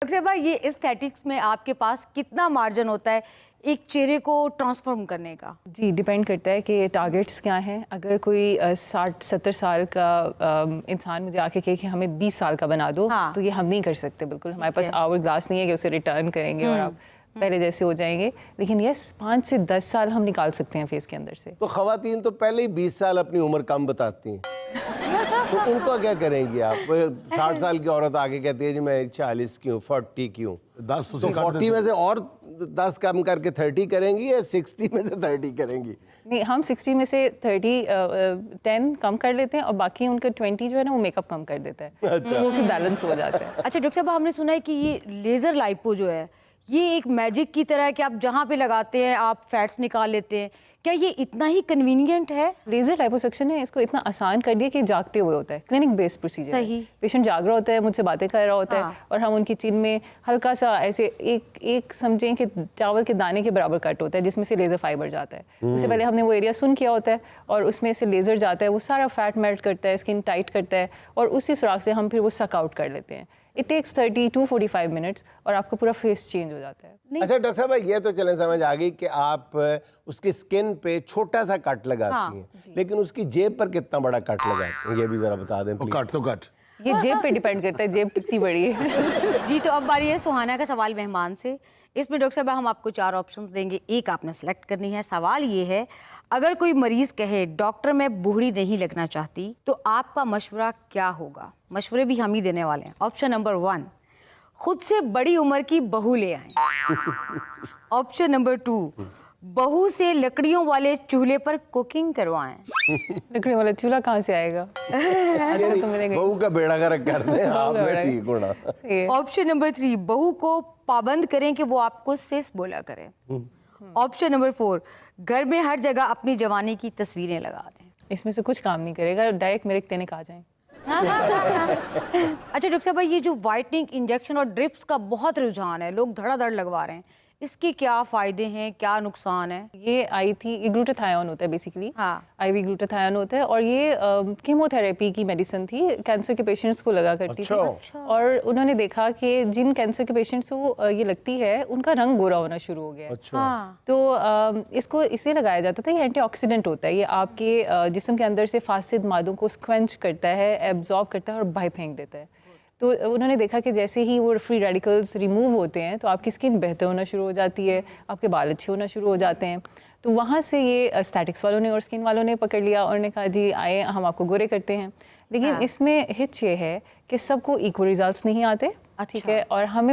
Doctor साहब, ये aesthetics में आपके पास कितना मार्जिन होता है एक चेहरे को ट्रांसफॉर्म करने का? जी, डिपेंड करता है कि टारगेट्स क्या हैं। अगर कोई 60-70 साल का इंसान मुझे आके कहे कि हमें 20 साल का बना दो, हाँ। तो ये हम नहीं कर सकते बिल्कुल। हमारे पास आवर ग्लास नहीं है कि उसे रिटर्न करेंगे और आप पहले जैसे हो जाएंगे। लेकिन यस, 5 से 10 साल हम निकाल सकते हैं फेस के अंदर से। तो खवातीन तो पहले ही 20 साल अपनी उम्र कम बताती हैं, तो उनका क्या करेंगी आप? 60 साल की औरत आके कहती है जी मैं 40 की हूँ, 40 की हूँ, 10 तो 40 में से और 10 कम करके 30 करेंगी या 60 में से 30 करेंगी? नहीं, हम 60 में से 10 कम कर लेते हैं और बाकी उनका 20 जो है ना वो मेकअप कम कर देता है। अच्छा। वो फिर बैलेंस हो जाता है। अच्छा डॉक्टर साहब, हमने सुना है कि ये लेजर लाइपो जो है ये एक मैजिक की तरह है कि आप जहाँ पे लगाते हैं आप फैट्स निकाल लेते हैं। क्या ये इतना ही कन्वीनियंट है? लेजर लाइपोसक्शन है, इसको इतना आसान कर दिया कि जागते हुए होता है, क्लिनिक बेस्ड प्रोसीजर। सही। पेशेंट जाग रहा होता है, मुझसे बातें कर रहा होता हाँ। है और हम उनकी चिन में हल्का सा ऐसे एक समझें कि चावल के दाने के बराबर कट होता है जिसमें से लेजर फाइबर जाता है। उससे पहले हमने वो एरिया सुन किया होता है और उसमें से लेजर जाता है, वो सारा फैट मेल्ट करता है, स्किन टाइट करता है और उसी सुराख से हम फिर वो सक आउट कर लेते हैं। इट टेक्स 30 to 45 मिनट्स और आपका पूरा फेस चेंज हो जाता है। अच्छा डॉक्टर साहब, ये तो चलें समझ आ गई कि आप उसकी स्किन पे छोटा सा कट लगाती हैं, लेकिन उसकी जेब पर कितना बड़ा कट लगाती हैं, ये भी जरा बता दें प्लीज। कट तो कट। ये जेब पे डिपेंड करता है, जेब कितनी बड़ी है। जी, तो अब बारी है सुहाना का सवाल मेहमान से। इसमें डॉक्टर साहब हम आपको 4 ऑप्शंस देंगे, एक आपने सेलेक्ट करनी है। सवाल ये है, अगर कोई मरीज कहे डॉक्टर मैं बूढ़ी नहीं लगना चाहती, तो आपका मशवरा क्या होगा? मशवरे भी हम ही देने वाले हैं। ऑप्शन नंबर 1, खुद से बड़ी उम्र की बहू ले आएं। ऑप्शन नंबर 2, बहू से लकड़ियों वाले चूल्हे पर कुकिंग करवाएं। लकड़ी वाला चूल्हा कहाँ से आएगा? अच्छा, तो मिलेगा। बहू का बेड़ा गर्क कर दें, आपने ठीक होना। सही है। ऑप्शन नंबर 3, बहू को पाबंद करें कि वो आपको सिस बोला करे। ऑप्शन नंबर 4, घर में हर जगह अपनी जवानी की तस्वीरें लगा दें। इसमें से कुछ काम नहीं करेगा, डायरेक्ट मेरे क्लिनिक आ जाएं। अच्छा डॉक्टर साहब, ये जो वाइटनिंग इंजेक्शन और ड्रिप्स का बहुत रुझान है, लोग धड़ाधड़ लगवा रहे हैं, इसके क्या फायदे हैं, क्या नुकसान है? ये आई थी, ये ग्लूटाथायोन होता है बेसिकली। हाँ। आईवी ग्लूटाथायोन होता है और ये कीमोथेरेपी की मेडिसिन थी, कैंसर के पेशेंट्स को लगा करती थी। और उन्होंने देखा कि जिन कैंसर के पेशेंट्स को ये लगती है उनका रंग गोरा होना शुरू हो गया है। हाँ। तो इसको इसलिए लगाया जाता था, ये एंटीऑक्सीडेंट होता है, ये आपके जिस्म के अंदर से फासिद मादों को स्क्वेंच करता है, एब्जॉर्ब करता है और बाहर फेंक देता है। तो उन्होंने देखा कि जैसे ही वो फ्री रेडिकल्स रिमूव होते हैं तो आपकी स्किन बेहतर होना शुरू हो जाती है, आपके बाल अच्छे होना शुरू हो जाते हैं। तो वहाँ से ये एस्थेटिक्स वालों ने और स्किन वालों ने पकड़ लिया और ने कहा जी आए हम आपको गोरे करते हैं। लेकिन इसमें हिच ये है कि सबको इक्वल रिजल्ट्स नहीं आते, ठीक है, और हमें